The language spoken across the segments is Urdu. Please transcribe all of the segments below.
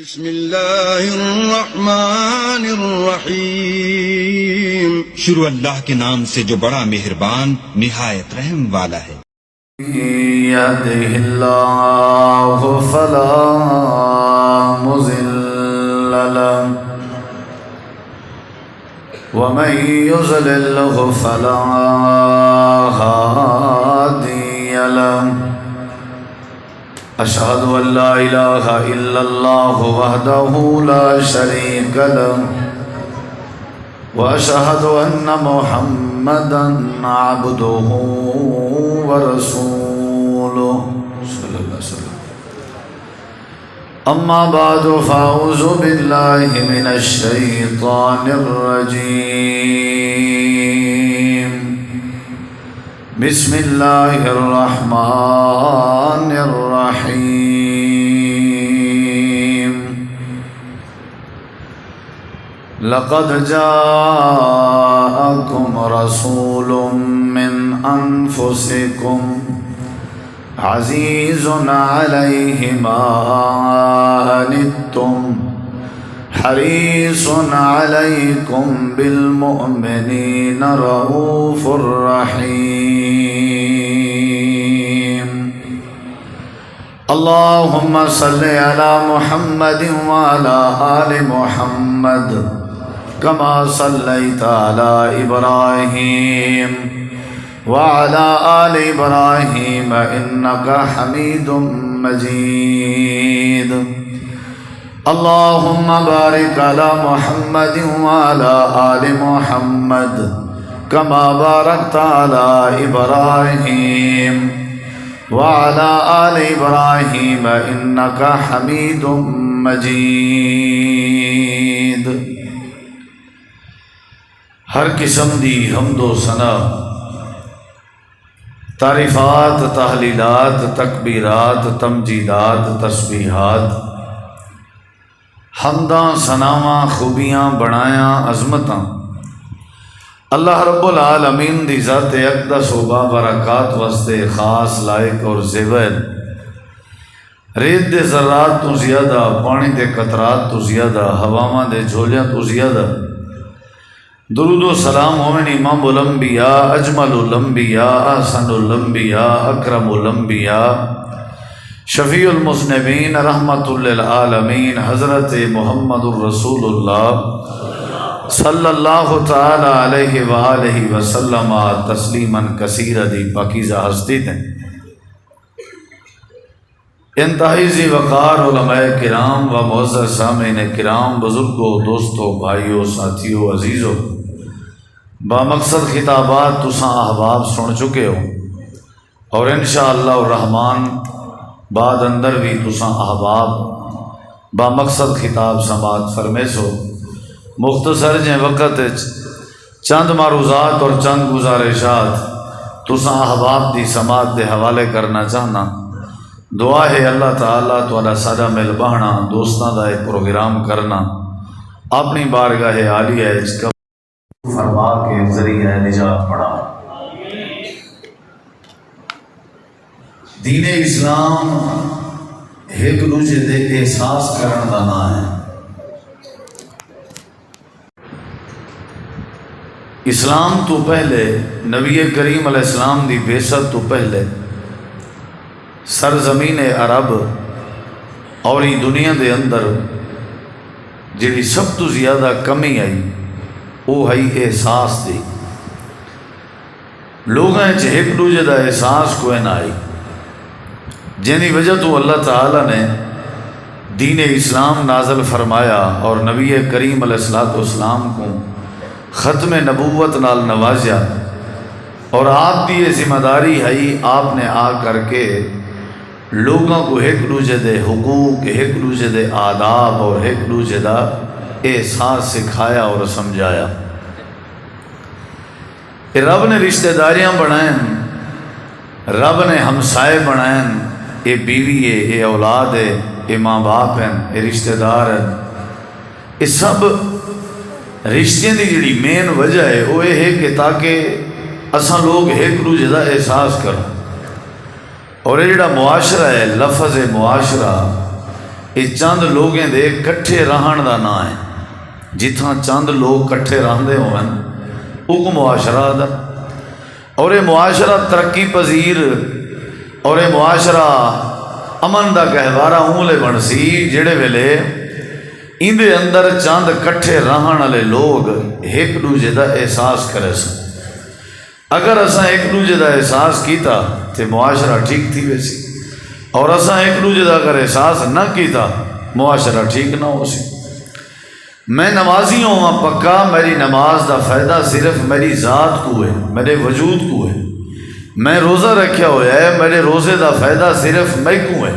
بسم اللہ الرحمن الرحیم شروع اللہ کے نام سے جو بڑا مہربان نہایت رحم والا ہے۔ يهده الله فلا مضل له ومن يضلل فلا هادي له أشهد أن لا إله إلا الله وحده لا شريك له وأشهد أن محمدًا عبده ورسوله صلى الله عليه وسلم أما بعد فأعوذ بالله من الشيطان الرجيم بسم الله الرحمن الرحيم لقد جاءكم رسول من أنفسكم عزيز عليه ما عنتم حريص عليكم بالمؤمنين رؤوف رحيم اللهم صل على محمد وعلى آل محمد كما صليت على إبراهيم وعلى آل إبراهيم إنك حميد مجيد اللهم بارك على محمد وعلى آل محمد كما باركت على إبراهيم وعلى آل إبراهيم إنك حميد مجيد ہر قسم دی حمد و ثنا تعریفات تحلیلات تکبیرات تمجیدات تسبیحات حمداں ثناواں خوبیاں بڑایاں عظمتاں اللہ رب العالمین دی ذات اقدس و بابرکات واسطے خاص لائق اور زیور ریت دے ذرات تو زیادہ پانی دے قطرات تو زیادہ ہواواں دے جھولیاں تو زیادہ درود و سلام ہومن امام الانبیاء اجمل الانبیاء احسن الانبیاء اکرم الانبیاء شفیع المذنبین رحمت للعالمین حضرت محمد الرسول اللہ صلی اللہ تعالی علیہ وآلہ وسلم تسلیما کثیرا دی پاکیزہ ہستی تھیں انتہائی ذی وقار علماء کرام و معزز سامعین کرام بزرگوں دوستوں بھائیوں ساتھیوں عزیزوں بامقصد خطابات تساں احباب سن چکے ہو اور انشاءاللہ الرحمن بعد اندر بھی تساں احباب بامقصد خطاب سماعت فرمیس ہو مختصر جیں وقت چند معروضات اور چند گزارشات تساں احباب دی سماعت دے حوالے کرنا چاہنا دعا ہے اللہ تعالیٰ تواڈا سارا مل بہنا دوستاں دا ایک پروگرام کرنا اپنی بارگاہ عالیہ اس کا فرما کے ذریعہ نجات پڑھا دین اسلام ایک دوجے دے احساس کرن دا نام ہے۔ اسلام تو پہلے نبی کریم علیہ السلام دی بعثت تو پہلے سرزمین عرب اور ہی دنیا دے اندر جڑی سب تو زیادہ کمی آئی وہ ہے احساس دی لوگاں چ ایک دوجے دا احساس کوئی نہ آئی جنہی وجہ تو اللہ تعالیٰ نے دین اسلام نازل فرمایا اور نبی کریم علیہ السلام کو ختم نبوت نال نوازیا اور آپ کی یہ ذمہ داری ہے آپ نے آ کر کے لوگوں کو ایک دوجے دے حقوق ایک دوجے دے آداب اور ایک دوجے دا احساس سکھایا اور سمجھایا۔ رب نے رشتہ داریاں بنائیں رب نے ہمسائے بنائیں یہ بیوی ہے یہ اولاد ہے یہ ماں باپ ہیں یہ رشتہ دار ہیں یہ سب رشتے کی جڑی مین وجہ ہے وہ یہ ہے کہ تاکہ اساں لوگ ایک دوجے دا احساس کریں اور یہ جڑا معاشرہ ہے لفظ معاشرہ یہ چند لوگیں دے کٹھے رہن دا نا ہے. جتھاں چند لوگ کٹھے رہندے ہون وہ معاشرہ دا، اور یہ معاشرہ ترقی پذیر اور یہ معاشرہ امن دا گہوارہ اونلے بن سی جڑے ویلے اندے اندر چند کٹھے رہن والے لوگ ایک دوجے دا احساس کرے سن. اگر اساں ایک دوجے دا احساس کیتا تے معاشرہ ٹھیک تھی ویسی، اور اساں ایک دوجے دا اگر احساس نہ کیتا معاشرہ ٹھیک نہ ہو سی. میں نمازی ہوں پکا، میری نماز دا فائدہ صرف میری ذات کو ہے، میرے وجود کو ہے. میں روزہ رکھیا ہوا ہے، میرے روزے دا فائدہ صرف میں کو ہے.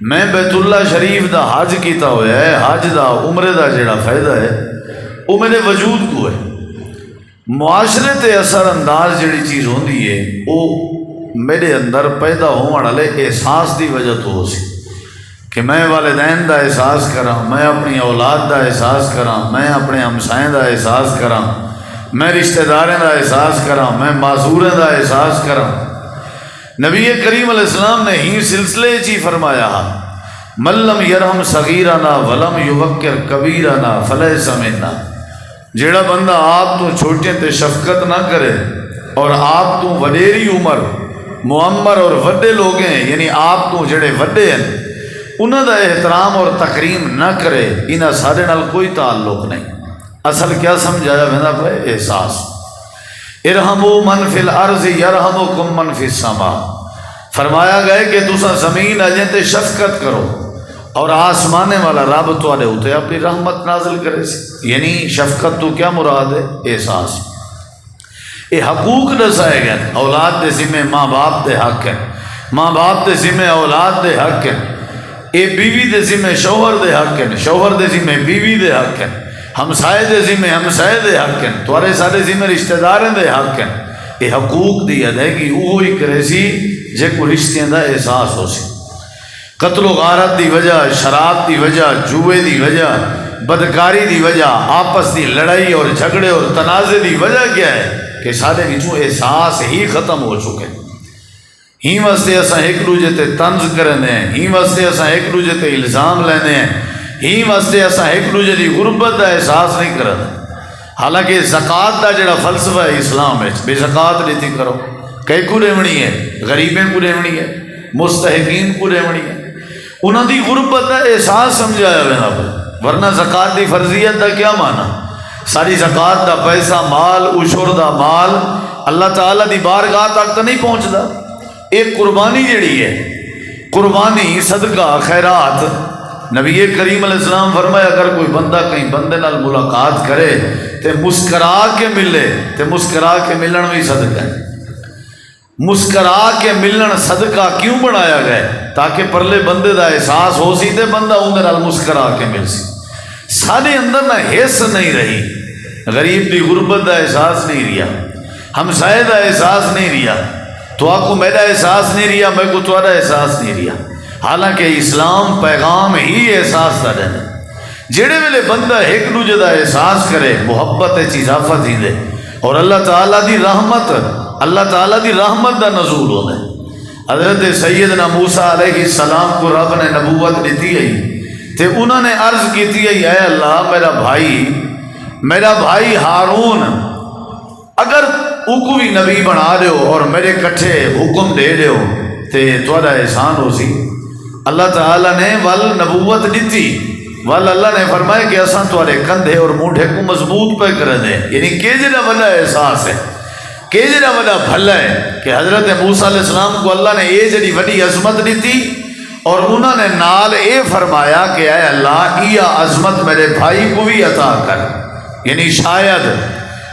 میں بیت اللہ شریف دا حج کیتا ہوا ہے، حج دا عمرے دا جڑا فائدہ ہے وہ میرے وجود کو ہے. معاشرے تے اثر انداز جڑی چیز ہوندی ہے وہ میرے اندر پیدا ہونے والے احساس دی وجہ تو ہو سی کہ میں والدین دا احساس کراں، میں اپنی اولاد دا احساس کراں، میں اپنے ہمسائیں دا احساس کراں، میں رشتہ داریں دا احساس کراں، میں معذوریں دا احساس کراں. نبی کریم علیہ السلام نے ہی سلسلے چی فرمایا من لم یرحم صغیرنا ولم یوقر کبیرنا فلیس منا. جیڑا بندہ آپ تو چھوٹے تے شفقت نہ کرے اور آپ تو وڈیری عمر معمر اور وڈے لوگ ہیں، یعنی آپ تو جڑے وڈے ہیں انہوں دا احترام اور تکریم نہ کرے، انہاں سارے نال کوئی تعلق نہیں. اصل کیا سمجھایا ویندا پے؟ احساس. ارحموا من فی الارض یرحمکم من فی السماء. فرمایا گیا کہ تساں زمین اجیں تے شفقت کرو اور آسمان والا رب تواڈے اوتے اپنی رحمت نازل کرے سی. یعنی شفقت تو کیا مراد ہے؟ احساس. یہ حقوق دسائے گئے، اولاد دے ذمے ماں باپ دے حق ہیں، ماں باپ دے ذمے اولاد دے حق ہیں، اے بیوی دے ذمے شوہر دے حق ہیں، شوہر دے ذمے بیوی دے حق ہیں، ہمسائے دے ذمے ہمسائے دے حق ہیں، توارے سارے ذمے رشتہ داریں دے حق ہیں. یہ حقوق دی ادائیگی وہی کرے سی جے کو رشتیاں دا احساس ہو سی. قتل و غارت دی وجہ، شراب دی وجہ، جوئے دی وجہ، بدکاری دی وجہ، آپس دی لڑائی اور جھگڑے اور تنازع دی وجہ کیا ہے کہ سارے وچوں احساس ہی ختم ہو چکے. ہی واسطے اساں ایک دوجے تے طنز کرنے ہیں، ہی واسطے اساں ایک دوجے تے الزام لینے ہیں، ہی واسطے اساں ایک دوجے دی غربت دا احساس نہیں کرتے. حالانکہ زکوٰۃ دا جڑا فلسفہ ہے اسلام وچ، بے زکوٰۃ دیتی کرو، کئی کو دیونی ہے، غریبیں کو دیونی ہے، مستحقین کو دیونی ہے. انہاں دی غربت دا احساس سمجھایا ویندا پیا. ورنہ زکوٰۃ دی فرضیت دا کیا معنی؟ ساری زکوٰۃ دا پیسہ مال، عشر دا مال اللہ تعالیٰ دی بارگاہ تک تو نہیں پہنچدا. ایک قربانی جڑی ہے، قربانی صدقہ خیرات، نبی کریم علیہ السلام فرمایا اگر کوئی بندہ کہیں بندے نال ملاقات کرے تے مسکرا کے ملے تے مسکرا کے ملن بھی صدقہ ہے. مسکرا کے ملن صدقہ کیوں بنایا گیا؟ تاکہ پرلے بندے دا احساس ہو سی تے بندہ اون دے نال مسکرا کے مل سی. سارے اندر نہ حس نہیں رہی، غریب دی غربت دا احساس نہیں رہا، ہمسائے دا احساس نہیں رہا، تو آپ کو میرا احساس نہیں رہا، میں کو تمہارا احساس نہیں رہا. حالانکہ اسلام پیغام ہی احساس دا دینا. جڑے ویلے بندہ ایک دوجے دا احساس کرے محبت اضافہ تھی دے اور اللہ تعالیٰ دی رحمت، اللہ تعالیٰ دی رحمت دا نزول ہو دے. حضرت سیدنا موسیٰ علیہ السلام کو رب نے نبوت دیتی ہے تے انہوں نے عرض کیتی ہے اے اللہ میرا بھائی ہارون اگر کو بھی نبی بنا دیو اور میرے کٹھے حکم دے دیو تے تھوڑا احسان ہو سی. اللہ تعالیٰ نے ول نبوت دیتی، ول اللہ نے فرمایا کہ اساں تھوڑے کندھے اور موڈھے کو مضبوط پہ کر دیں. یعنی کہ جڑا بڑا احساس ہے، کہ جڑا بڑا بھلا ہے کہ حضرت موسیٰ علیہ السلام کو اللہ نے یہ جڑی بڑی عظمت دیتی اور انہوں نے نال اے فرمایا کہ اے اللہ یہ عظمت میرے بھائی کو بھی عطا کر. یعنی شاید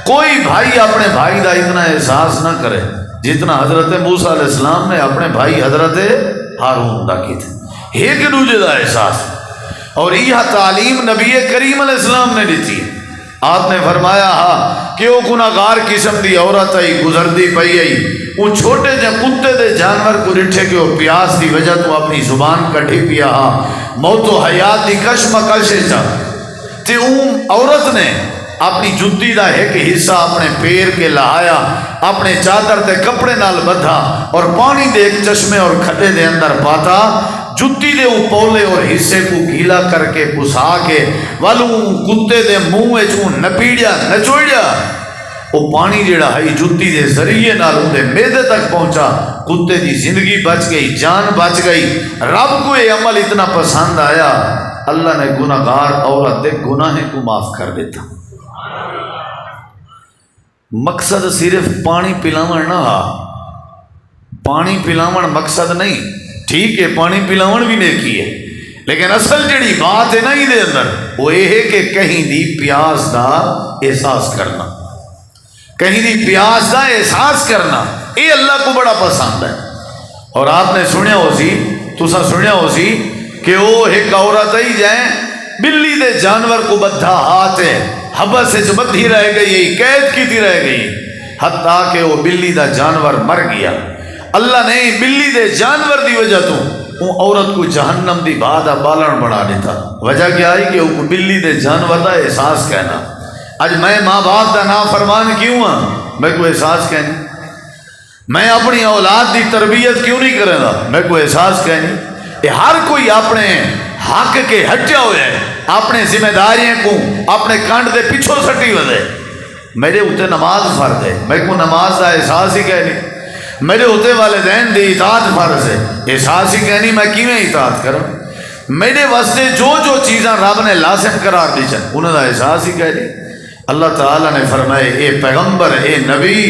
کوئی بھائی اپنے بھائی دا اتنا احساس نہ کرے جتنا حضرت موسیٰ علیہ السلام نے اپنے بھائی حضرت ہارون دا کی تھے. ایک دوجے دا احساس. اور یہ تعلیم نبی کریم علیہ السلام نے دیتی. آپ نے فرمایا کہ وہ گناہگار قسم دی عورت آئی گزردی پئی آئی، وہ چھوٹے جے کتے دے جانور کو ڈٹھے کہ وہ پیاس دی وجہ تو اپنی زبان کٹھی پیا موت و حیات دی کشمکش چا تے عورت نے اپنی جُتی دا ایک حصہ اپنے پیر کے لہایا، اپنے چادر تے کپڑے نال بدھا اور پانی دے ایک چشمے اور کھڈے دے اندر پاتا جتی دے پولے اور حصے کو گیلا کر کے پسا کے والوں کتے دے منہ چوں نپیڑیا نچوڑیا، وہ پانی جڑا ہے جتی دے ذریعے نال اندے میدے تک پہنچا، کتے دی زندگی بچ گئی، جان بچ گئی۔ رب کو یہ عمل اتنا پسند آیا، اللہ نے گناہگار عورت دے گناہیں کو معاف کر دیتا۔ مقصد صرف پانی پلاون نہ ہا، پانی پلاون مقصد نہیں، ٹھیک ہے پانی پلاون بھی نیکی ہے، لیکن اصل جڑی بات ہے نا یہ دے اندر وہ یہ ہے کہ کہیں دی پیاس دا احساس کرنا، کہیں دی پیاس دا احساس کرنا، یہ اللہ کو بڑا پسند ہے۔ اور آپ نے سنیا ہو سی، تسا سنیا ہو سی کہ وہ ایک عورت ہی جائیں بلی دے جانور کو بدھا ہاتھ ہے، حبس سے بدھی رہ گئی، قید کی تھی رہ گئی، حتیٰ کہ وہ بلی دا جانور مر گیا۔ اللہ نے بلی دے جانور دی وجہ تو وہ عورت کو جہنم دی بعد بالن بنا دیتا۔ وجہ کیا آئی کہ وہ بلی دے جانور دا احساس کہنا۔ آج میں ماں باپ دا نافرمان کیوں ہاں؟ میں کو احساس کہنی۔ میں اپنی اولاد دی تربیت کیوں نہیں کرے گا؟ میں کو احساس کہنی۔ یہ ہر کوئی اپنے حق کے ہٹیا ہوئے ہے، اپنے ذمہ داریاں کو اپنے کانڈ دے پیچھوں سٹی ودے۔ میرے ہوتے نماز فرض ہے، میں کو نماز دا احساس ہی کہنی۔ میرے ہوتے والدین دی اطاعت فرض ہے، احساس ہی کہنی میں کیویں اطاعت کروں۔ میرے واسطے جو جو چیزاں رب نے لازم قرار دی چن انہاں دا احساس ہی کہنی۔ اللہ تعالیٰ نے فرمائے اے پیغمبر، اے نبی،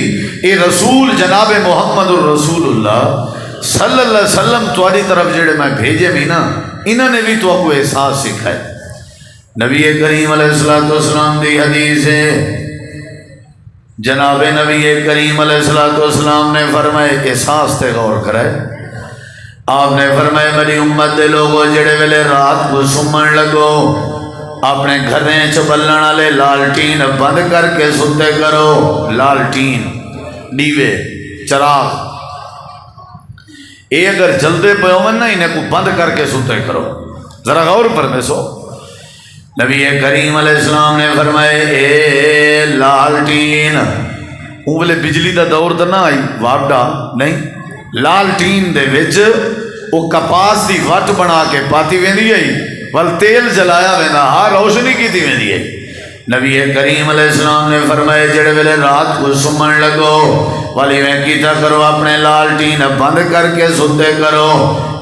اے رسول جناب محمد الرسول اللہ صلی اللہ علیہ وسلم تواڈی طرف جڑے میں بھیجے بھی نا، انہوں نے بھی تو آپ کو احساس سکھائے۔ نبی کریم علیہ السلام دی حدیث ہے، جناب نبی کریم علیہ السلام نے فرمائے احساس تے غور کرے۔ آپ نے فرمائے میری امت دے لوگوں جڑے ویلے رات کو سمن لگو اپنے گھریں چبلن والے لالٹین بند کر کے ستے کرو۔ لالٹین دیوے چراغ اے اگر جلدے پہ ہو نا انہیں کو بند کر کے ستے کرو۔ ذرا غور پر میں سو نبی کریم علیہ السلام نے فرمائے اے لالٹین، اونلے بجلی دا دور دا نہ آئی واپڈا نہیں، لالٹین دے وچ وہ کپاس دی وٹ بنا کے پاتی ویندی آئی ول تیل جلایا ویندا ہاں روشنی کی تھی ویندی آئی۔ نبی کریم علیہ السلام نے فرمائے جڑے ویلے رات کو سمن لگو والی میں کیتا کرو اپنے لالٹین بند کر کے ستے کرو۔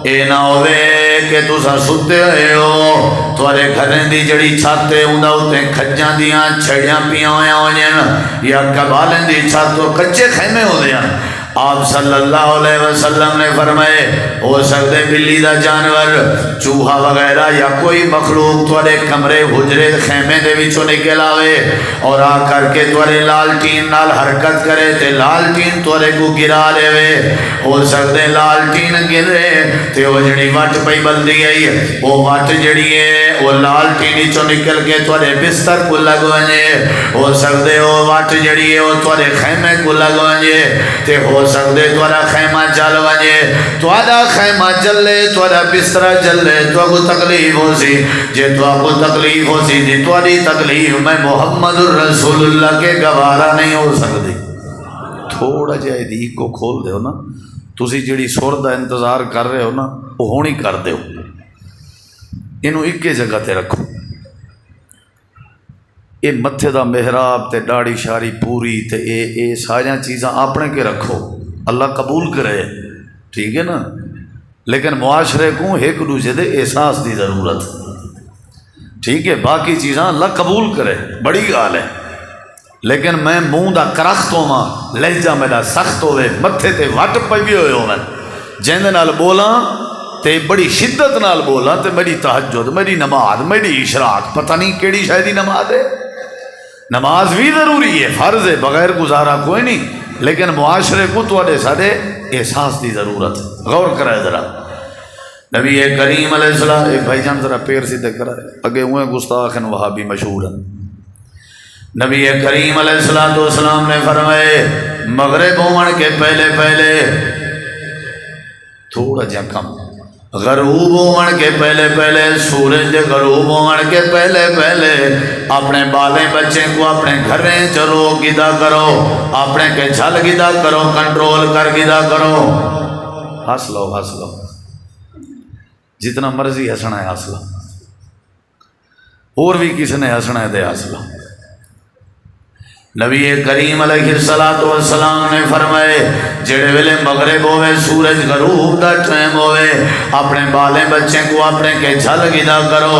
اے نہ ہوئے کہ تسا ستے ہوئے ہو تھوڑے گھریں دی جڑی چھاتے ہوں دا اتے کھجاں دیاں چھڑیاں پیاں ہویاں ہوئیں یا کبالیں دی چھاتوں کچے خیمے ہو دیاں۔ آپ صلی اللہ علیہ وسلم نے فرمائے ہو سکتے بلی دا جانور چوہا وغیرہ یا کوئی مخلوق تھوڑے کمرے حجرے خیمے دے وچوں نکل آوے اور آ کر کے تھوڑے لالٹین نال حرکت کرے تے لالٹین تھوڑے کو گرا لے وے۔ ہو سکتے لالٹین گرے تے وہ جڑی وٹ پئی بلدی آئی وہ وٹ جڑی ہے وہ لالٹین چوں نکل کے تھوڑے بستر کو لگوانجے۔ ہو سکتے وہ وٹ جڑی ہے وہ تھوڑے خیمے کو لگوانجے تے ہو سکتے تھوڑا خیمہ جل وجے، تھوڑا خیمہ جلے تھوڑا بسترہ جلے تو کو تکلیف ہو سی۔ جے تو کو تکلیف ہو سی جی تھوڑی تکلیف میں محمد الرسول اللہ کے گوارا نہیں ہو سکتی۔ تھوڑا جائے دی کو کھول دے ہو نا، تسی جڑی سور دا انتظار کر رہے ہو نا وہ ہونی کر دے ہو، انہوں ایک جگہ تے رکھو۔ اے متھے دا محراب تے داڑھی شاری پوری تے اے ساریاں چیزاں اپنے کے رکھو، اللہ قبول کرے، ٹھیک ہے نا۔ لیکن معاشرے کو ایک دوسرے دے احساس دی ضرورت، ٹھیک ہے، باقی چیزاں اللہ قبول کرے بڑی گال ہے۔ لیکن میں منہ دا کرخت ہوا، لہجہ میرا سخت ہوئے، متھے تے وٹ پئی بھی ہوئے ہوں، جن دے نال بولاں تے بڑی شدت نال بولاں تے میری تہجد، میری نماز، میری اشراق، پتہ نہیں کیڑی شاید نماز ہے۔ نماز بھی ضروری ہے، فرض ہے، بغیر گزارا کوئی نہیں، لیکن معاشرے کو تواڈے سارے احساس دی ضرورت ہے۔ غور کرائے ذرا نبی کریم علیہ السلام، ایک بھائی جان ذرا پیر سیدھے کرائے، اگے ہوئے گستاخ وہابی مشہور ہیں۔ نبی کریم علیہ السلام نے فرمائے مغرب ہونے کے پہلے پہلے تھوڑا جا کم، غروب ہونے کے پہلے پہلے، سورج دے غروب ہونے کے پہلے پہلے اپنے بالیں بچے کو اپنے گھریں چلو گدا کرو، اپنے کے چھل گدا کرو، کنٹرول کر گدا کرو۔ ہس لو ہس لو، جتنا مرضی ہسنا ہے ہس لو، اور بھی کسی نے ہسنا ہے دے ہس لو۔ نبی کریم علیہ الصلوۃ والسلام نے فرمائے جڑے ویلے مغرب ہوئے سورج غروب دا ٹائم ہوئے اپنے بالے بچے کو اپنے کے جھل گدا کرو،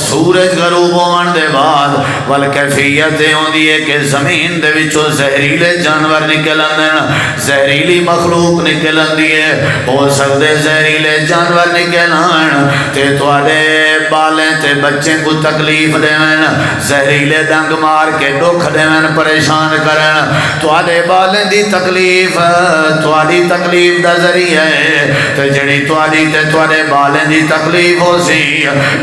سورج غروب ہون دے بعد ول کیفیت ہوندی ہے کہ زمین دے وچوں زہریلے جانور نکل آندن، زہریلی مخلوق نکل آندی ہے، ہو سکدے زہریلے جانور نکل آن تے تواڈے بالے تے بچے کو تکلیف دیون، زہریلے ڈنگ مار کے دکھ دیون، پریشان کرن، تواڈے بالیں دی تکلیف تواڈی تکلیف دا ذریعہ ہے تے جڑی تواڈی تے تواڈے بالیں دی تکلیف ہو سی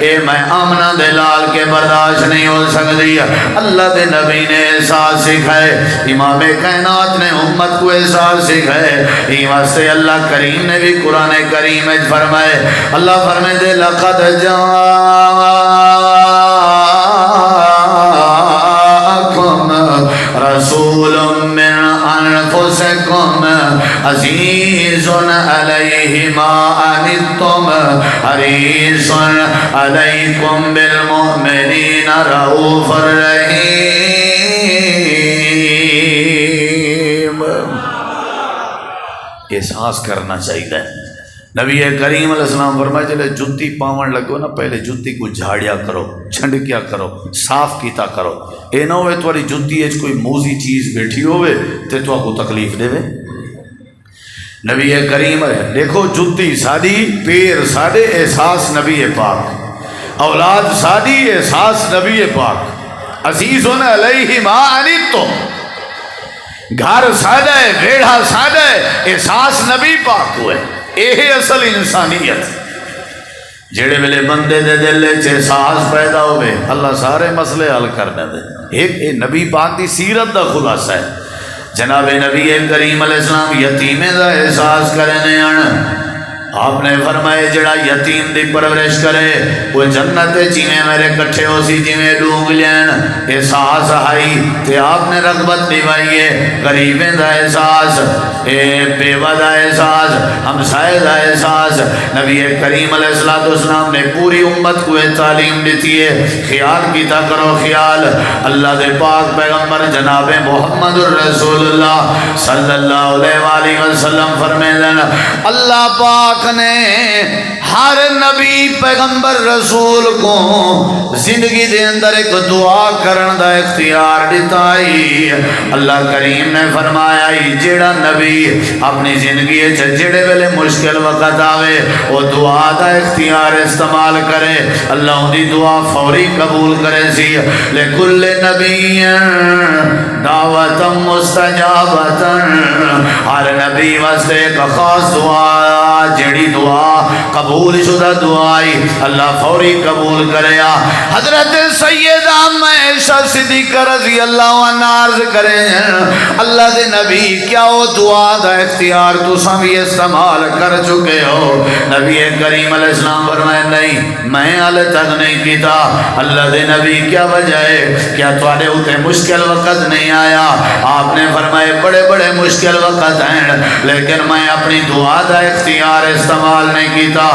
اے میں آمنہ دے لال کے برداشت نہیں ہو سکتی۔ اللہ دے نبی نے احساس سکھائے، امام کائنات نے امت کو احساس سکھائے، اس واسطے اللہ کریم نے بھی قرآن کریم میں فرمائے، اللہ فرمائے دے لقد رسول من انفسکم عزیز علیہ ما عنتم حریص علیکم بالمؤمنین رؤوف رحیم۔ احساس کرنا چاہیے۔ نبی کریم علیہ السلام فرمائے جلے جتی پاون لگو نا پہلے جتی کو جھاڑیا کرو، چھنڈکیا کرو، صاف کیتا کرو، اے نہ ہوئے تواڈی جتی اچ کوئی موزی چیز بیٹھی ہوئے تے تو کو تکلیف دے وے۔ نبی کریم دیکھو جتی ساڈی، پیر ساڈے، احساس نبی پاک، اولاد ساڈی، احساس نبی پاک، عزیز علیہ ما عنتم، گھر ساڈا ہے، ویڑھا ساڈا ہے، احساس نبی پاک ہوئے۔ یہ اصل انسانیت جڑے ویلے بندے دے دل وچ احساس پیدا ہوئے اللہ سارے مسئلے حل کر دے۔ ایک نبی پاک دی سیرت دا خلاصہ ہے، جناب نبی کریم علیہ السلام یتیمیں دا احساس کرنے آن، آپ نے فرمائے جڑا یتیم دی پرورش کرے وہ جنت جیویں میرے کٹھے ہو سی جیویں ڈونگ لین، احساس آئی تے آپ نے رغبت دیوائیے، غریبیں دا احساس، بیوہ دا احساس، ہمسائے دا احساس۔ نبی کریم علیہ السلام نے پوری امت کو تعلیم دیتی ہے، خیال کیتا کرو خیال۔ اللہ دے پاک پیغمبر جناب محمد الرسول اللہ صلی اللہ علیہ وآلہ وسلم فرمائے اللہ پاک نے ہر نبی پیغمبر رسول کو زندگی دے اندر ایک دعا کرن دا اختیار دیتا ہے۔ اللہ کریم نے فرمایا جیڑا نبی اپنی زندگی جڑے ویلے مشکل وقت آوے وہ دعا دا اختیار استعمال کرے، اللہ ان دی دعا فوری قبول کرے سی۔ لکل نبی دعوتا مستجابتا، ہر نبی واسطے ایک خاص دعا جڑی دعا قبول شدہ دعائی اللہ فوری قبول کرے۔ حضرت سیدہ عائشہ صدیقہ رضی اللہ عنہ عرض کرے اللہ دے نبی کیا وہ دعا دا اختیار تو سبھی استعمال کر چکے ہو؟ نبی کریم علیہ السلام فرمائے نہیں میں حال تک نہیں کیتا۔ اللہ دے نبی کیا وجہ ہے؟ کیا تواڈے اوتے مشکل وقت نہیں آیا؟ آپ نے فرمائے بڑے بڑے مشکل وقت ہیں لیکن میں اپنی دعا دا اختیار استعمال نہیں کیتا۔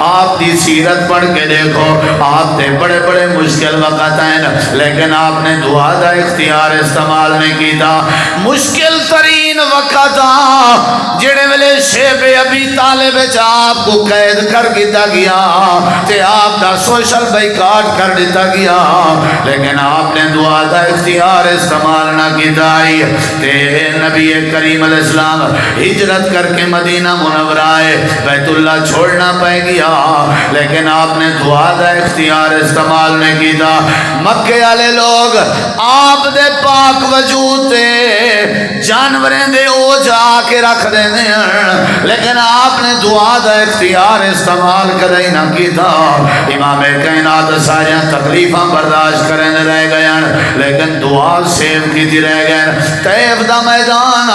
آپ دی سیرت پڑھ کے دیکھو، آپ تے بڑے بڑے مشکل وقت ہیں لیکن آپ نے دعا دا اختیار استعمال نہیں کیتا۔ مشکل ترین وقت جڑے ویلے شیب ابی طالب آپ کو قید کر دیتا گیا تے آپ دا سوشل بائیکاٹ کر دیتا گیا لیکن آپ نے دعا دا اختیار استعمال نہ کیتا تے نبی کریم علیہ السلام ہجرت کر کے مدینہ منورہ آئے، بیت اللہ چھوڑنا پہ گیا لیکن آپ نے دعا دا اختیار استعمال نہیں کیتا۔ مکے والے لوگ آپ دے پاک وجود تے جانوریں دے او جا کے رکھ دینے ہیں لیکن آپ نے دعا دا اختیار استعمال کرے نہ کیتا۔ امام کائنات سارے تکلیفاں برداشت کرنے رہ گئے لیکن دعا سیو کی رہ گئے۔ طیف دا میدان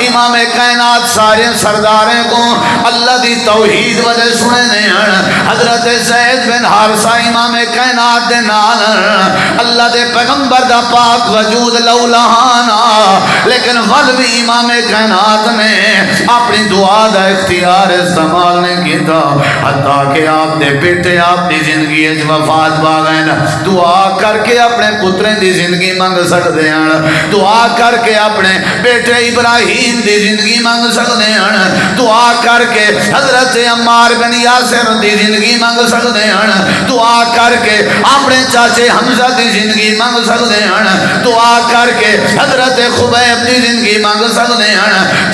امام کائنات سارے سرداریں کو اللہ دی توحید وجہ سنے ہیں۔ حضرت زید بن حارثہ امام کائنات دے نال اللہ دے پیغمبر دا پاک وجود لولہانا لیکن ول بھی امام کائنات نے اپنی دعا دا اختیار استعمال نہیں کیتا، حتیٰ کہ آپ دے بیٹے آپ دی زندگی وفات پا گئے، دعا کر کے اپنے پتریں دی زندگی منگ سکتے ہیں، دعا کر کے اپنے بیٹے ابراہیم دی زندگی منگ سکتے ہیں، دعا کر کے حضرت عمار بن یاسر دی زندگی منگ سکتے ہیں، دعا کر کے اپنے چاچے حمزہ دی زندگی منگ سکتے ہیں، دعا کر کے حضرت خبیب دی زندگی منگ سکتے ہیں۔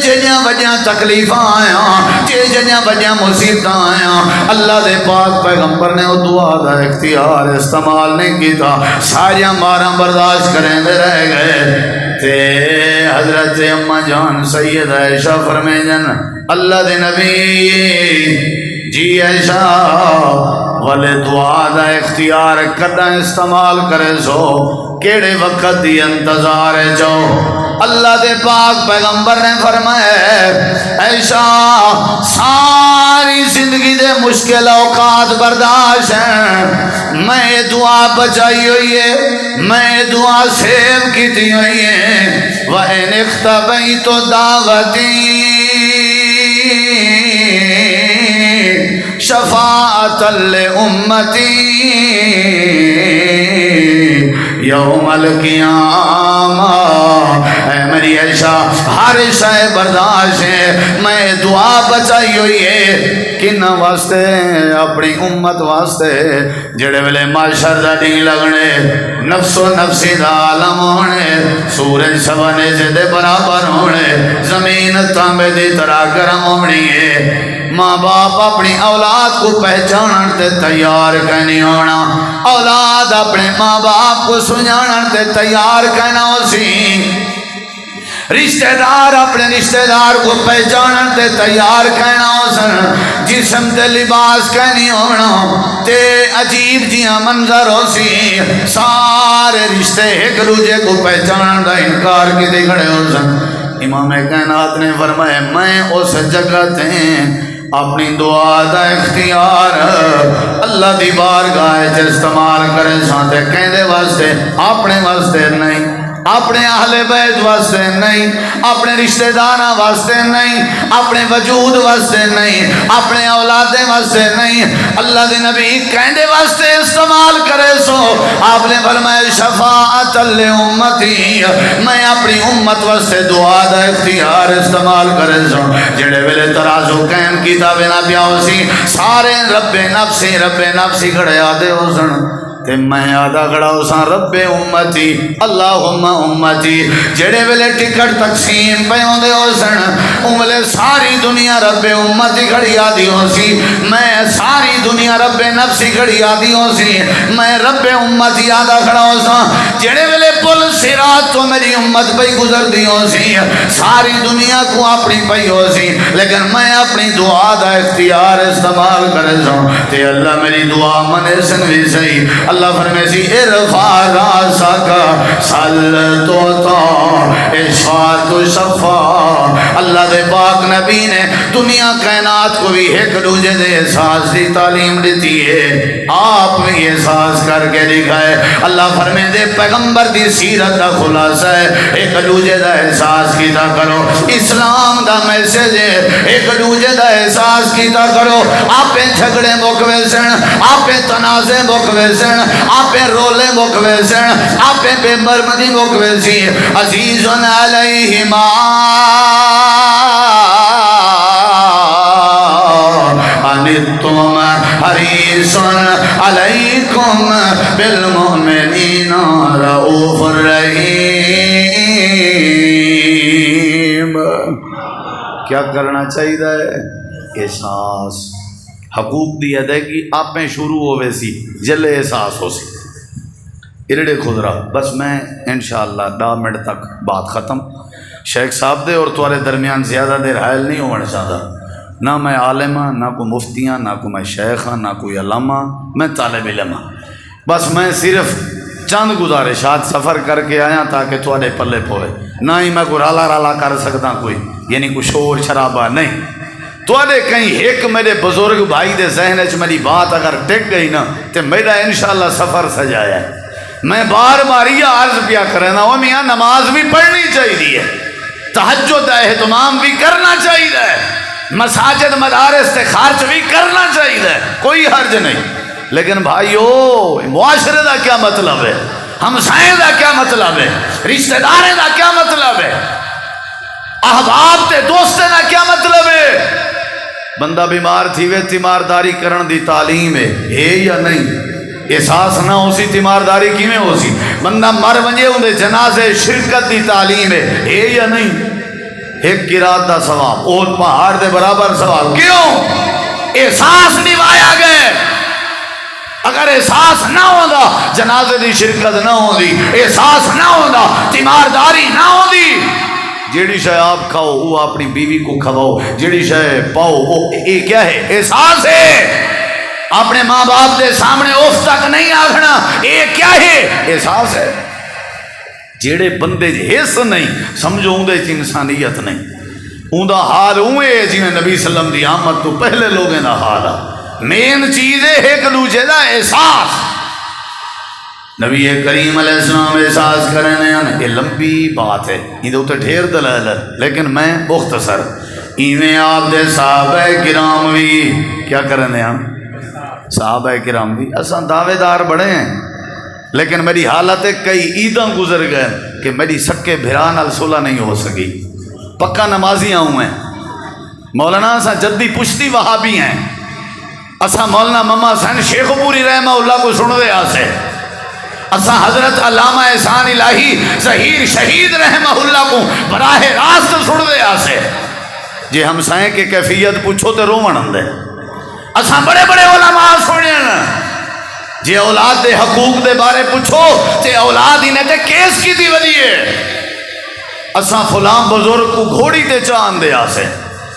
جیڑیاں وجہ تکلیفاں آیا، جیڑیاں وجہ مصیبتاں آیا، اللہ دے پاک پیغمبر نے وہ دعا دا اختیار استعمال نہیں کیتا، ساریاں ماراں برداشت کریں دے رہ گئے۔ تے حضرت اماں جان سید عائشہ فرمائیں اللہ دے نبی جی عائشہ والے دعا دا اختیار کدا استعمال کرے سو کیڑے وقت دی انتظار ہے جو اللہ دے پاک پیغمبر نے فرمایا عائشہ ساری زندگی دے مشکل اوقات برداشت ہیں، میں دعا بچائی ہوئی ہے، میں دعا سیو کیتی ہوئی ہے، وَإِنِ اخْتَبَيْتُ دَعْوَتِي شفاعة لأمتي یوم القیامہ۔ اے میری عائشہ ہر شے برداشت ہے، میں دعا بچائی ہوئی ہے کنہ واسطے؟ اپنی امت واسطے، جڑے ویلے معاشر دا دین لگنے، نفس و نفسی دا عالم ہونے، سورج سوانے سے دے برابر ہونے، زمین تانبے دی طرح گرم ہونی ہے، ماں باپ اپنی اولاد کو پہچانن تے تیار کہنی ہونا، اولاد اپنے ماں باپ کو سنجانن تے تیار کہنا ہو سی، رشتہ دار اپنے رشتہ دار کو پہچانن تے تیار کہنا ہو سن، جسم تے لباس کہنی ہونا تے عجیب جیاں منظر ہو سی، سارے رشتے ایک دوجے کو پہچانن دا انکار کی دے کھڑے ہو سن۔ امام کائنات نے فرمایا میں اس جگہ تے اپنی دعا دا اختیار اللہ دی بارگاہ استعمال کرے سانتے کہندے واسطے، اپنے واسطے نہیں، اپنے اہل بیت واسطے نہیں، اپنے رشتہ داراں واسطے نہیں، اپنے وجود واسطے نہیں، اپنے اولادیں واسطے نہیں، اللہ دے نبی کہندے واسطے استعمال کرے سو آپ نے فرمایا شفاعت لامتی، میں اپنی امت واسطے دعا دا اختیار استعمال کرے سو، جڑے ویلے ترازو قائم کیتا بنا پیا ہو سی، سارے رب نفسی کھڑے آدھے ہو سن، تے میں آدھا کھڑا ہو سا رب امتی اللہم امتی، جڑے ویلے ٹکٹ تقسیم پہ ہوندے ہو سن املے ساری دنیا رب امتی کھڑی آدھی ہو سی، میں ساری دنیا رب نفسی کھڑی آدھی ہو سی، میں رب امتی آدھا کھڑا ہو سا، جڑے ویلے پل صراط تو میری امت پہ گزر دی ہو سی، ساری دنیا کو اپنی پہ ہو سی، لیکن میں اپنی دعا دا اختیار استعمال کرے سا، تے اللہ میری دعا منے سنوی سہی، اللہ فرمائے سی ارفع راسک سل توتا اشفاعت شفا، اللہ دے پاک نبی نے دنیا کائنات کو بھی ایک دوجے دے احساس دی تعلیم دیتی ہے، آپ بھی احساس کر کے دکھائے، اللہ فرمائے دے پیغمبر دی سیرت دا خلاصہ ہے ایک دوجے دا احساس کیتا کرو، اسلام دا میسج ہے ایک دوجے دا احساس کیتا کرو، آپ جھگڑے مکوے سن، آپ تنازع مکوے سن، آپ رولے مکوے سن، آپ بے مرمدی مکوے سی، عزیز علیہما انتم حریص علیکم بالمؤمنین رؤوف الرحیم۔ کیا کرنا چاہیے؟ احساس حقوق دی ادائیگی آپ میں شروع ہوئے سی جلے احساس ہو سی ارڑے خدرہ، بس میں انشاءاللہ 10 منٹ تک بات ختم، شیخ صاحب دے اور تمہارے درمیان زیادہ دیر حائل نہیں ہونا چاہتا، نہ میں عالم ہاں، نہ کوئی مفتی ہاں، نہ کوئی میں شیخ ہاں، نہ کوئی علامہ، میں طالب علم ہاں، بس میں صرف چند گزارشات سفر کر کے آیا تاکہ تھوڑے پلے پوئے، نہ ہی میں کوئی رالا کر سکتا کوئی، یعنی کوئی شور شرابہ نہیں، توڑے کہیں ایک میرے بزرگ بھائی دے ذہن چ میری بات اگر ٹک گئی نا تو میرا انشاءاللہ سفر سجایا ہے، میں بار بار یہ عرض پیا کرنا وہ میاں نماز بھی پڑھنی چاہیے، تہجد کا اہتمام بھی کرنا چاہیے، مساجد مدارس سے خرچ بھی کرنا چاہیے، کوئی حرج نہیں، لیکن بھائیو معاشرے کا کیا مطلب ہے، ہمسائیں کا کیا مطلب ہے، رشتہ داروں کا کیا مطلب ہے، احباب تے دوستوں کا کیا مطلب ہے؟ بندہ بیمار تھی وے تیمارداری کرن دی تعلیم ہے یا نہیں؟ احساس نہ ہو سی تیمارداری کیویں ہو سی؟ بندہ مر ونجے اندے جنازے شرکت دی تعلیم ہے یا نہیں؟ ایک قرات دا ثواب اور پہاڑ دے برابر ثواب، کیوں؟ احساس نبھایا گئے۔ اگر احساس نہ ہوندا جنازے دی شرکت نہ ہوندی، احساس نہ ہوندا تیمارداری نہ ہوندی، جیڑی شے آپ کھاؤ وہ اپنی بیوی کو کھواؤ، جیڑی شے پاؤ وہ یہ کیا ہے؟ احساس ہے۔ اپنے ماں باپ دے سامنے اف تک نہیں آکھنا، یہ کیا ہے؟ احساس ہے۔ جیڑے بندے حس نہیں سمجھو اندے چ انسانیت نہیں، اوندا حال اوے جویں نبی صلی اللہ علیہ وسلم دی آمد تو پہلے لوگوں دا حال ہے۔ مین چیز ہے ایک دوسرے دا احساس۔ نبی کریم علیہ السلام احساس کرنے ہیں، یہ لمبی بات ہے، یہ تے ڈھیر دلائل ہے، لیکن میں مختصر ایویں آپ دے صحابہ کرام بھی کیا کرنے ہیں، صحابہ کرام بھی اساں دعوے دار بڑے ہیں، لیکن میری حالت ہے کئی عیداں گزر گئے کہ میری سکے بھرا نال صلح نہیں ہو سکی، پکا نمازی آؤں ہیں، مولانا اساں جدی پشتی وہابی ہیں، اساں مولانا مما حسین شیخ پوری رحمہ اللہ کو سن دے آسے، اساں حضرت علامہ احسان الہی ظہیر شہید رحمہ اللہ کو براہ راست سن دے آسے، جے ہمسائیں کے کیفیت پوچھو تے رومن اندے، اساں بڑے بڑے علماء سنے جے اولاد دے حقوق دے بارے پوچھو تے اولاد ہی نے تے کیس کی دی ودیے، اساں فلان بزرگ کو گھوڑی تے چاند دے آسے،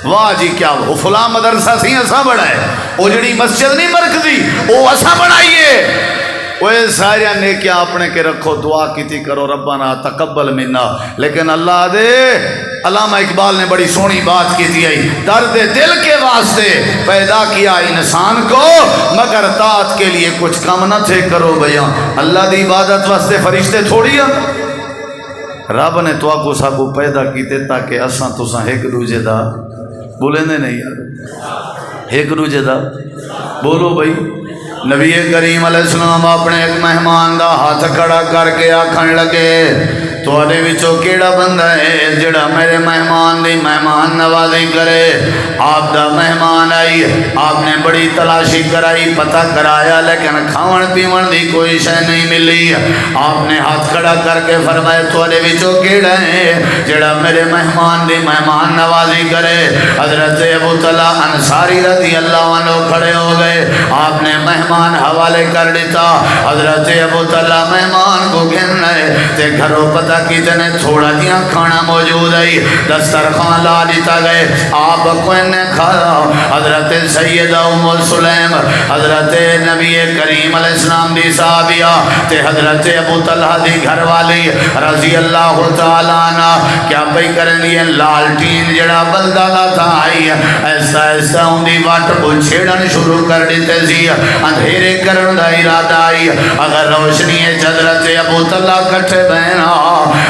واہ جی کیا وہ فلان مدرسہ سی اساں بڑا ہے، وہ جڑی مسجد نہیں مرکزی وہ اساں بڑھائیے، وہ سارے نیکیاں اپنے کے رکھو، دعا کیتی کرو ربنا تقبل منا، لیکن اللہ دے علامہ اقبال نے بڑی سونی بات کی تھی، درد دل کے واسطے پیدا کیا انسان کو مگر طاعت کے لیے کچھ کم نہ تھے کرو بھیا، اللہ دی عبادت واسطے فرشتے تھوڑی ہیں، رب نے تو کو سب پیدا کیتے تاکہ اساں تساں ایک دوجے دا بولیں دے نہیں یار ایک دوجے دا بولو بھائی۔ نبی کریم علیہ السلام اپنے ایک مہمان دا ہاتھ کھڑا کر کے آکھن لگے تواڈے وچوں کیڑا بندہ ہے جڑا میرے مہمان دی مہمان نوازی کرے؟ آپ دا مہمان آئی، آپ نے بڑی تلاشی کرائی، پتہ کرایا، لیکن کھاون پیون دی کوئی شے نہیں ملی، آپ نے ہاتھ کھڑا کر کے فرمایا تواڈے وچوں کیڑا ہے جڑا میرے مہمان دی مہمان نوازی کرے؟ حضرت ابو طلحہ انصاری رضی اللہ عنہ کھڑے ہو گئے، آپ نے مہمان حوالے کر دیتا، حضرت ابو طلحہ مہمان کو گن رہے تے گھروں پتہ کیتے نے تھوڑا جیاں کھانا موجود ہے، دسترخوان لا دیتا گئے، آپ کوئی نے کھایا، حضرت سیدہ ام سلیم، حضرت نبی کریم علیہ السلام دی صحابیہ تے حضرت ابو طلحہ دی گھر والی رضی اللہ تعالیٰ عنہ کیا پئی کرنی ہے، لالٹین جڑا بلدہ دا تھا آئی ایسا ایسا ان دی واٹ کو چھیڑن شروع کر دیتے سی، اندھیرے کرن دا ارادہ آئی، اگر روشنی ہے حضرت ابو طلحہ کٹھے بہنا،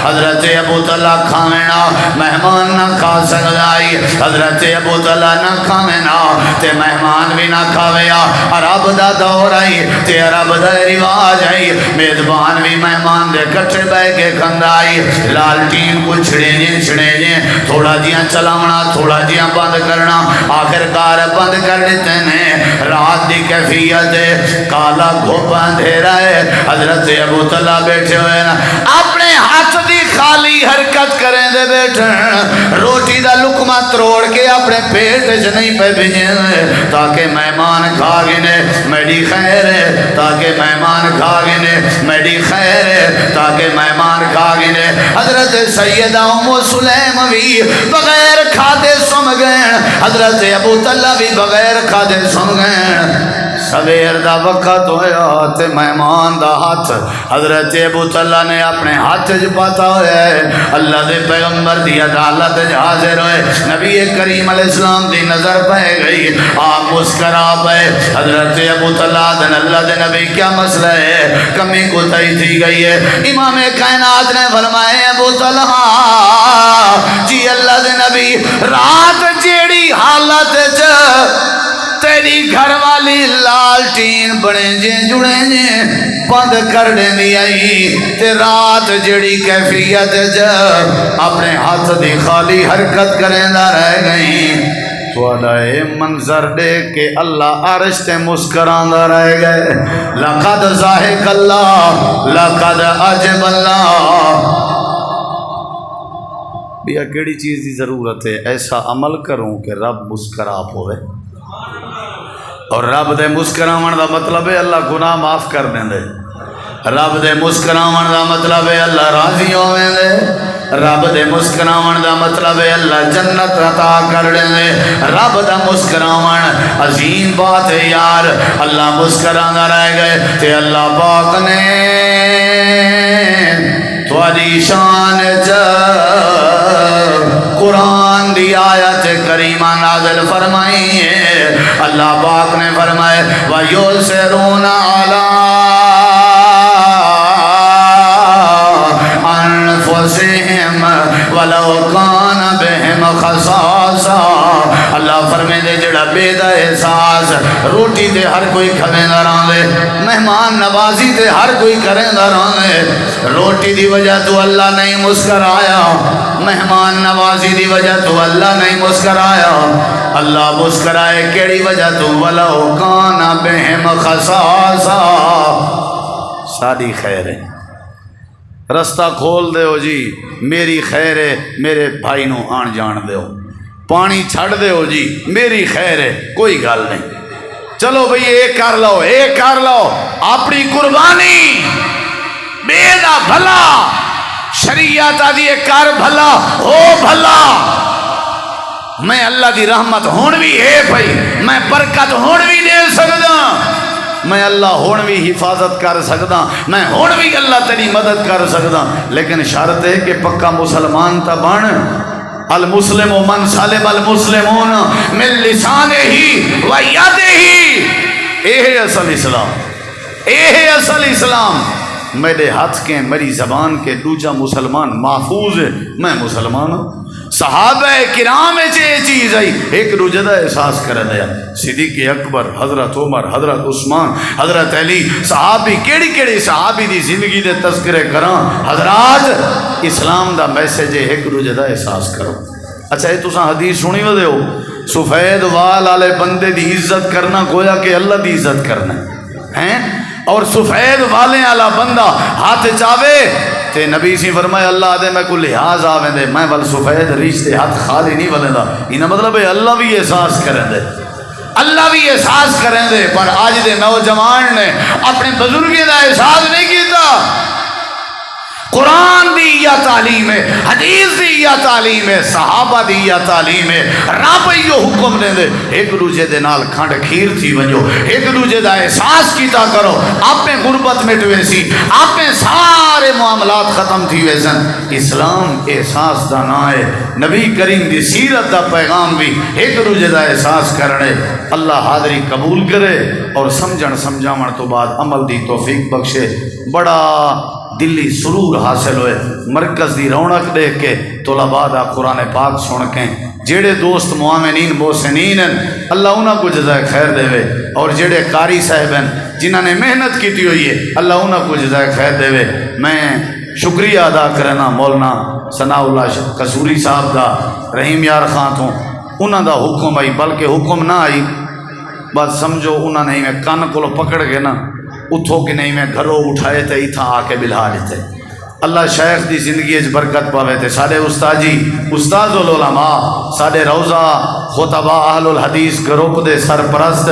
حضرت ابو طلحہ کھاوینا، مہمان نہ کھا سکتا آئی، حضرت ابو طلحہ نہ کھاوینا تے مہمان بھی نہ کھاویا، عرب دا دور آئی تے عرب دا رواج آئی، میزبان بھی مہمان دے کٹھے بہ کے کھندا آئی، لالٹین کو چھڑے جیں تھوڑا جیاں چلاونا تھوڑا جیاں بند کرنا، آخر کار بند کر دیتے ہیں، رات دی کیفیت ہے، کالا گھوپا اندھیرا ہے، حضرت ابو طلحہ بیٹھے ہوئے نا اپنے ہاتھ دی خالی حرکت کریں دے بیٹھن، روٹی دا لقمہ تروڑ کے اپنے پیٹ چ نہیں پہ بھیجیں تاکہ مہمان کھا گنے میری خیر ہے، تاکہ مہمان کھا گنے میری خیر ہے، تاکہ مہمان کھا گنے۔ حضرت سیدہ ام سلیم بھی بغیر کھادے سم گئے، حضرت ابو طلحہ بھی بغیر کھادے سم گئے، سویر دا وقت ہویا تے مہمان دا ہاتھ حضرت ابو طلحہ نے اپنے ہاتھ جو پاتا ہویا ہے، اللہ دے پیغمبر دی عدالت حاضر ہوئے، نبی کریم علیہ السلام دی نظر پہ گئی، آپ مسکرا پہ، حضرت ابو طلحہ دن اللہ دے نبی کیا مسئلہ ہے، کمی کو تھی گئی ہے، امام کائنات نے فرمائے ابو طلحہ جی اللہ دے نبی رات جیڑی حالت تیری گھر والی لالٹین بنے جڑے بند کر دینی آئی تے رات جڑی کیفیت اپنے ہاتھ دی خالی حرکت کریں دا رہ گئی تھوڑا اے منظر دے کہ اللہ عرش تے مسکران دا رہ گئے لقد ضاحک اللہ لقد عجب اللہ بیا کیڑی چیز دی ضرورت ہے ایسا عمل کروں کہ رب مسکرا ہوئے اور رب دے مسکراون دا مطلب ہے اللہ گناہ معاف کر دیں دے رب دے مسکراون دا مطلب ہے اللہ راضی ہوئے دے رب دے مسکراون دا مطلب ہے اللہ جنت عطا کر دے رب دا مسکراون عظیم بات ہے یار اللہ مسکرانا رہ گئے تے اللہ پاک نے تھوڑی شان قرآن دی آیت کریمہ نازل فرمائی ہے اللہ پاک نے فرمائے وَيُسِرُونَ عَلَىٰ أَنفُسِهِمْ وَلَوْ كَانَ بِهِمْ خَصَاصَةٌ اللہ فرمائے دے جڑا بے دا احساس روٹی تے ہر کوئی کھویں دا رہاں دے مہمان نوازی تے ہر کوئی کریں دا رہاں دے روٹی دی وجہ تو اللہ نہیں مسکرایا مہمان نوازی دی وجہ تو اللہ نہیں مسکرایا اللہ مسکرائے کیڑی وجہ تو وَلَوْ كَانَ بِهِمْ خَصَاصَةٌ ساری خیر ہے رستہ کھول دیو جی میری خیر ہے میرے بھائی نو آن جان دیو پانی چھڑ دیو جی میری خیر ہے کوئی گل نہیں چلو بھئی ایک کر لو اپنی قربانی بے دا بھلا شریعت آدھی کر بھلا ہو بھلا میں اللہ دی رحمت ہون بھی ہے بھائی میں برکت ہون بھی دے سکتا میں اللہ ہون بھی حفاظت کر سکتا میں ہون بھی اللہ تیری مدد کر سکتا لیکن شرط ہے کہ پکا مسلمان تا بن المسلم من سالم المسلمون من لسانہ و یدہ اے اصل اسلام میرے ہاتھ کے میری زبان کے دوجا مسلمان محفوظ ہے میں مسلمان ہوں صحابہ کرام یہ چیز آئی ایک دوجہ دا احساس کر دیا صدیق اکبر حضرت عمر حضرت عثمان حضرت علی صحابی کیڑی صحابی دی زندگی دے تذکرے کران حضرات اسلام دا میسیج ہے ایک دوجہ دا احساس کرو اچھا یہ تساں حدیث سنی ودے ہو سفید وال والے بندے دی عزت کرنا گویا کہ اللہ دی عزت کرنا ہے اور سفید والے والا بندہ ہاتھ چاوے تے نبی سی فرمائے اللہ دے میں کو لحاظ آویں دے میں ول سفید رشتے ہاتھ خالی نہیں ولے دا انہا مطلب ہے اللہ بھی احساس کریں دے اللہ بھی احساس کریں دے پر آج دے نوجوان نے اپنے بزرگی دا احساس نہیں کیتا قرآن دی یا تعلیم ہے حدیث دی یا تعلیم ہے صحابہ دی یا تعلیم ہے رب یہ حکم دیں دے ایک دوجہ دے نال کھنڈ کھیر تھی ونجو ایک دوجہ دا احساس کیتا کرو آپ میں غربت مٹوے سی آپ میں سارے معاملات ختم تھی ویسن اسلام احساس دا نہ ہے نبی کریم دی سیرت دا پیغام بھی ایک دوجہ دا احساس کرنے اللہ حاضری قبول کرے اور سمجھاون تو بعد عمل دی توفیق بخشے بڑا دلی سرور حاصل ہوئے مرکز دی رونق دیکھ کے طلباء دا قرآن پاک سن کے جیڑے دوست معامنین محسنین اللہ انہاں کو جزائے خیر دے وے اور جیڑے قاری صاحب ہیں جنہاں نے محنت کیتی ہوئی ہے اللہ انہاں کو جزائے خیر دے وے میں شکریہ ادا کرنا مولانا ثناء اللہ قصوری صاحب دا رحیم یار خان تو انہاں دا حکم آئی بلکہ حکم نہ آئی بس سمجھو انہاں نے میں کان کو پکڑ کے نا اتھو کہ نہیں میں گھروں اٹھائے تھے اتھا آ کے بلہا لیتے اللہ شیخ دی زندگی اچ برکت پاوے تھے سارے استاجی استاذ العلماء سارے روزہ خطبہ اہل الحدیث گروپ دے سرپرست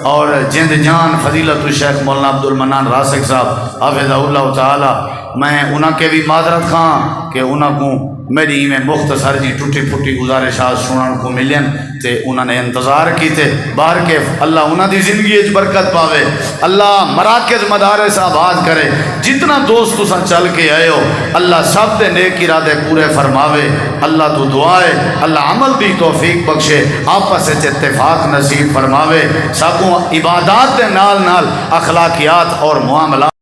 اور جند جان فضیلت الشیخ مولانا عبد المنان راسک صاحب حافظ اللہ تعالی میں انہاں کے بھی معذرت خواں کہ انہاں کو میری میں مختصر جی ٹوٹی پھوٹی گزارشات سنن کو ملین تے انہوں نے انتظار کی تھے باہر کے اللہ انہوں دی زندگی اچ برکت پاوے اللہ مراکز مدارس آباد کرے جتنا دوست تساں چل کے آئے ہو اللہ سب دے نیک ارادے پورے فرماوے اللہ تو دعائے اللہ عمل دی توفیق بخشے آپس وچ اتفاق نصیب فرماوے سب کو عبادات دے نال نال اخلاقیات اور معاملات